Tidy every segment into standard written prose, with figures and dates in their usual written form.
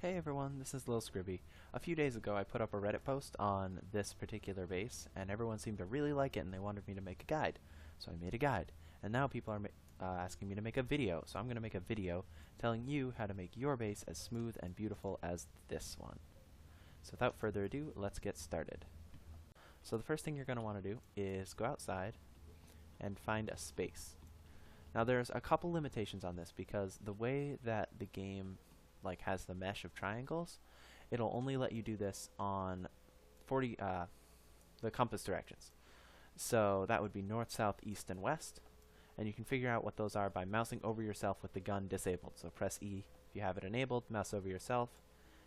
Hey everyone, this is Lil Scribby. A few days ago I put up a Reddit post on this particular base, and everyone seemed to really like it and they wanted me to make a guide. So I made a guide, and now people are asking me to make a video, so I'm going to make a video telling you how to make your base as smooth and beautiful as this one. So without further ado, let's get started. So the first thing you're going to want to do is go outside and find a space. Now there's a couple limitations on this because the way that the game has the mesh of triangles, it'll only let you do this on the compass directions. So that would be north, south, east, and west. And you can figure out what those are by mousing over yourself with the gun disabled. So press E if you have it enabled, mouse over yourself,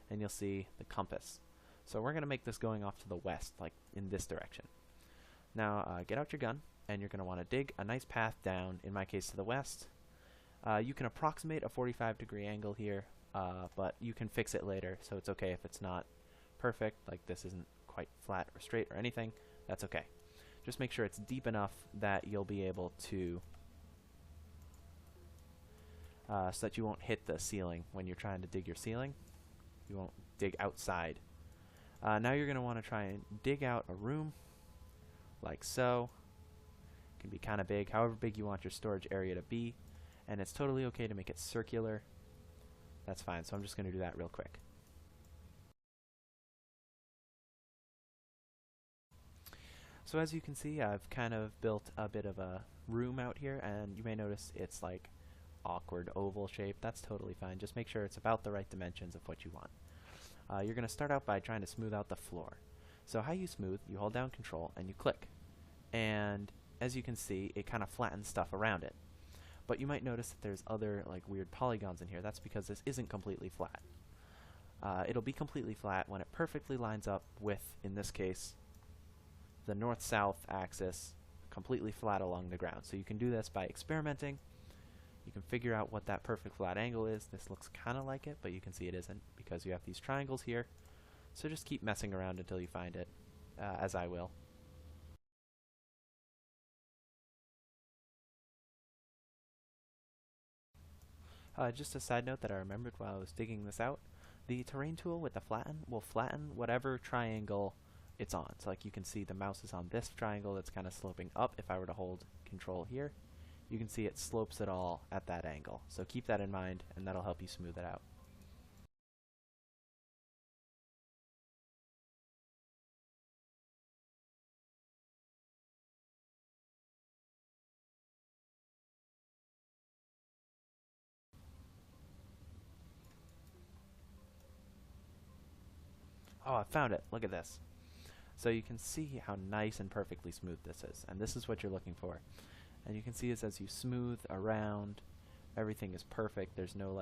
and you'll see the compass. So we're going to make this going off to the west, like in this direction. Now get out your gun, and you're going to want to dig a nice path down, in my case to the west. You can approximate a 45-degree angle here, but you can fix it later, so it's okay if it's not perfect, like this isn't quite flat or straight or anything. That's okay. Just make sure it's deep enough that you'll be able to so that you won't hit the ceiling when you're trying to dig your ceiling. You won't dig outside. Now you're going to want to try and dig out a room like so. It can be kind of big, however big you want your storage area to be, and it's totally okay to make it circular. That's fine, so I'm just going to do that real quick. So as you can see, I've kind of built a bit of a room out here, and you may notice it's like awkward oval shape. That's totally fine. Just make sure it's about the right dimensions of what you want. You're going to start out by trying to smooth out the floor. So how you smooth, you hold down Control and you click. And as you can see, it kind of flattens stuff around it. But you might notice that there's other weird polygons in here. That's because this isn't completely flat. It'll be completely flat when it perfectly lines up with, in this case, the north-south axis completely flat along the ground. So you can do this by experimenting. You can figure out what that perfect flat angle is. This looks kind of like it, but you can see it isn't because you have these triangles here. So just keep messing around until you find it, as I will. Just a side note that I remembered while I was digging this out, the terrain tool with the flatten will flatten whatever triangle it's on. So you can see the mouse is on this triangle that's kind of sloping up. If I were to hold Control here, you can see it slopes it all at that angle. So keep that in mind, and that'll help you smooth it out. Oh, I found it. Look at this. So you can see how nice and perfectly smooth this is, and this is what you're looking for. And you can see as you smooth around, everything is perfect. There's no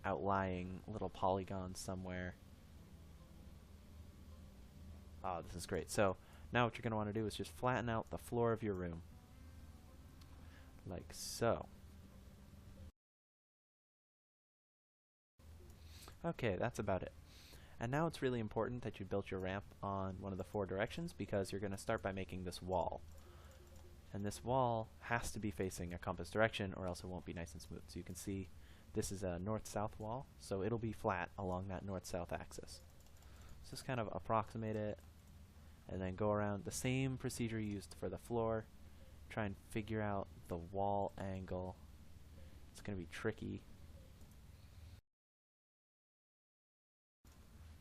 outlying little polygons somewhere. Oh, this is great. So now what you're going to want to do is just flatten out the floor of your room, like so. Okay, that's about it. And now it's really important that you built your ramp on one of the 4 directions because you're going to start by making this wall. And this wall has to be facing a compass direction or else it won't be nice and smooth. So you can see this is a north-south wall, so it'll be flat along that north-south axis. So just kind of approximate it and then go around the same procedure used for the floor. Try and figure out the wall angle. It's going to be tricky.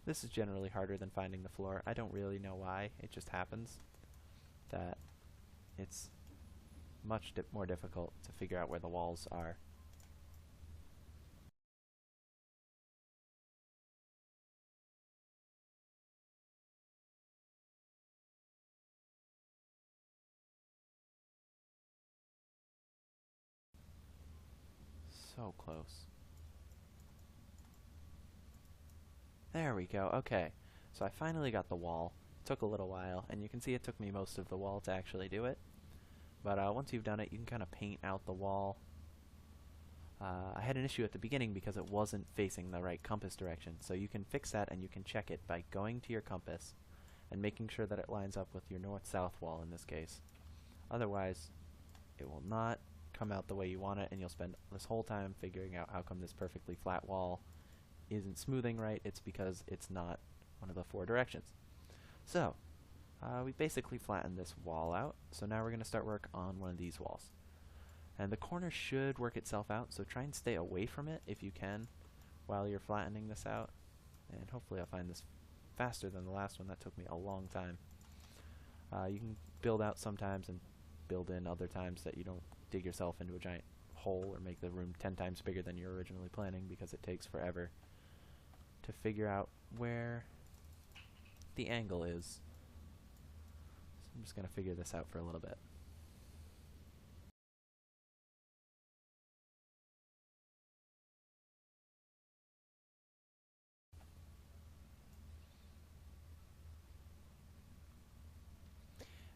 This is generally harder than finding the floor. I don't really know why. It just happens that it's much more difficult to figure out where the walls are. So close. There we go. Okay, so I finally got the wall. It took a little while, and you can see it took me most of the wall to actually do it. But once you've done it, you can kind of paint out the wall. I had an issue at the beginning because it wasn't facing the right compass direction. So you can fix that, and you can check it by going to your compass and making sure that it lines up with your north-south wall in this case. Otherwise, it will not come out the way you want it, and you'll spend this whole time figuring out how come this perfectly flat wall isn't smoothing right, it's because it's not one of the 4 directions. So, we basically flattened this wall out, so now we're going to start work on one of these walls. And the corner should work itself out, so try and stay away from it if you can while you're flattening this out. And hopefully I'll find this faster than the last one. That took me a long time. You can build out sometimes and build in other times that you don't dig yourself into a giant hole or make the room 10 times bigger than you're originally planning, because it takes forever to figure out where the angle is. So I'm just going to figure this out for a little bit.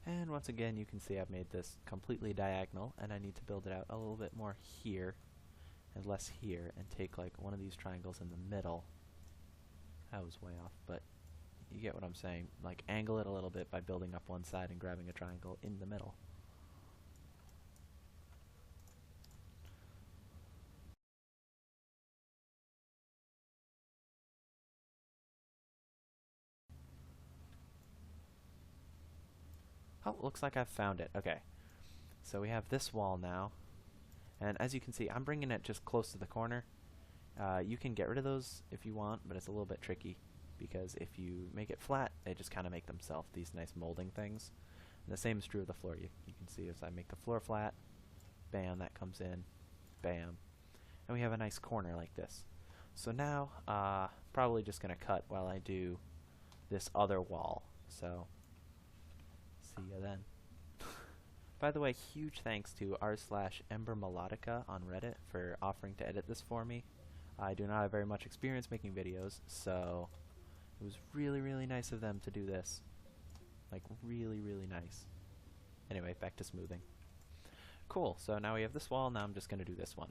And once again, you can see I've made this completely diagonal, and I need to build it out a little bit more here and less here, and take like one of these triangles in the middle. That was way off, but you get what I'm saying. Like, angle it a little bit by building up one side and grabbing a triangle in the middle. Oh, looks like I've found it. Okay. So we have this wall now. And as you can see, I'm bringing it just close to the corner. You can get rid of those if you want, but it's a little bit tricky, because if you make it flat, they just kind of make themselves these nice molding things. And the same is true of the floor. You can see as I make the floor flat, bam, that comes in, bam. And we have a nice corner like this. So now, probably just going to cut while I do this other wall. So, see ya then. By the way, huge thanks to r/EmberMelodica on Reddit for offering to edit this for me. I do not have very much experience making videos, so it was really, really nice of them to do this. Like, really, really nice. Anyway, back to smoothing. Cool, so now we have this wall, now I'm just going to do this one.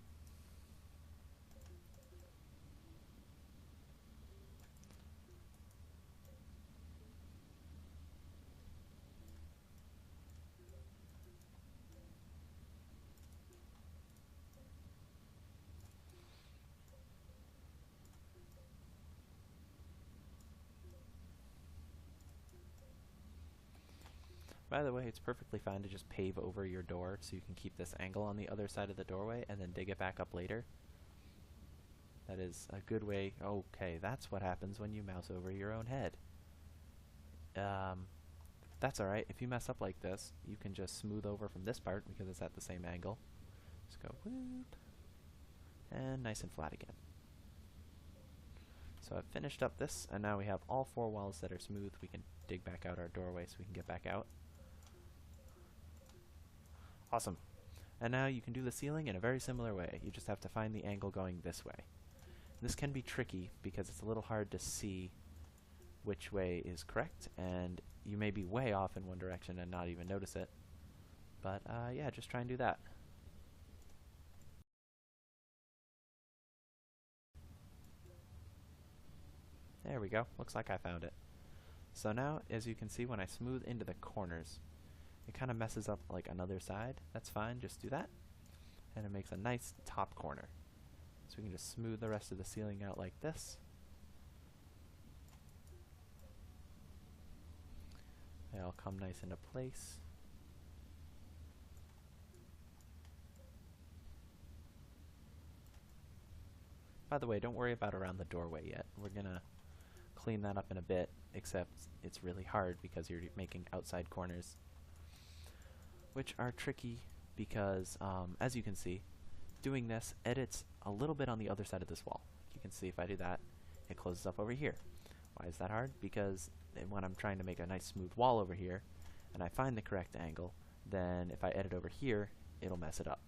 By the way, it's perfectly fine to just pave over your door so you can keep this angle on the other side of the doorway and then dig it back up later. That is a good way. Okay, that's what happens when you mouse over your own head. That's alright. If you mess up like this, you can just smooth over from this part because it's at the same angle. Just go whoop, and nice and flat again. So I've finished up this, and now we have all 4 walls that are smooth. We can dig back out our doorway so we can get back out. Awesome. And now you can do the ceiling in a very similar way. You just have to find the angle going this way. This can be tricky because it's a little hard to see which way is correct, and you may be way off in one direction and not even notice it. But yeah, just try and do that. There we go. Looks like I found it. So now, as you can see, when I smooth into the corners, it kind of messes up like another side. That's fine, just do that. And it makes a nice top corner. So we can just smooth the rest of the ceiling out like this. They all come nice into place. By the way, don't worry about around the doorway yet. We're gonna clean that up in a bit, except it's really hard because you're making outside corners, which are tricky because, as you can see, doing this edits a little bit on the other side of this wall. You can see if I do that, it closes up over here. Why is that hard? Because when I'm trying to make a nice smooth wall over here, and I find the correct angle, then if I edit over here, it'll mess it up.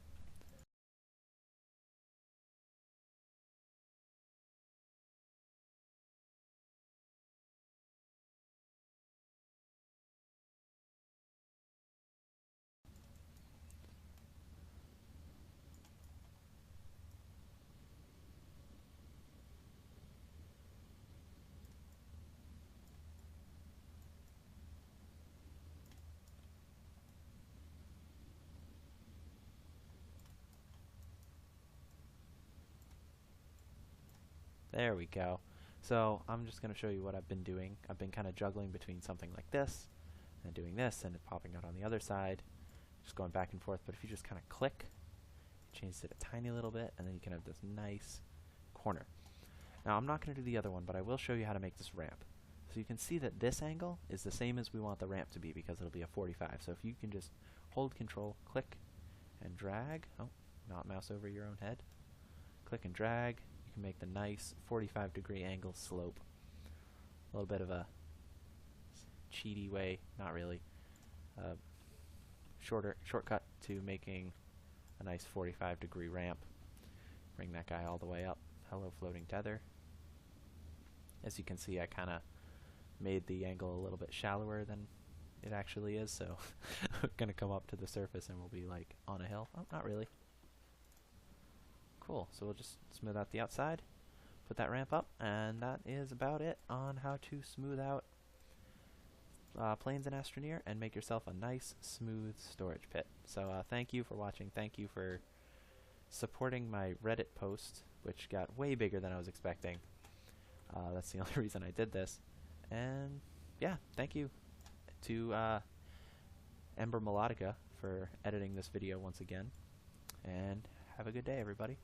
There we go. So I'm just going to show you what I've been doing. I've been kind of juggling between something like this and doing this and it popping out on the other side. Just going back and forth. But if you just kind of click, change it a tiny little bit, and then you can have this nice corner. Now I'm not going to do the other one, but I will show you how to make this ramp. So you can see that this angle is the same as we want the ramp to be because it'll be a 45. So if you can just hold Control, click, and drag. Oh, not mouse over your own head. Click and drag. You can make the nice 45-degree angle slope. A little bit of a cheaty way, not really. Shortcut to making a nice 45-degree ramp. Bring that guy all the way up. Hello, floating tether. As you can see, I kind of made the angle a little bit shallower than it actually is, so we're going to come up to the surface and we'll be like on a hill. Oh, not really. Cool, so we'll just smooth out the outside, put that ramp up, and that is about it on how to smooth out planes in ASTRONEER and make yourself a nice, smooth storage pit. So thank you for watching. Thank you for supporting my Reddit post, which got way bigger than I was expecting. That's the only reason I did this. And yeah, thank you to Ember Melodica for editing this video once again. And have a good day, everybody.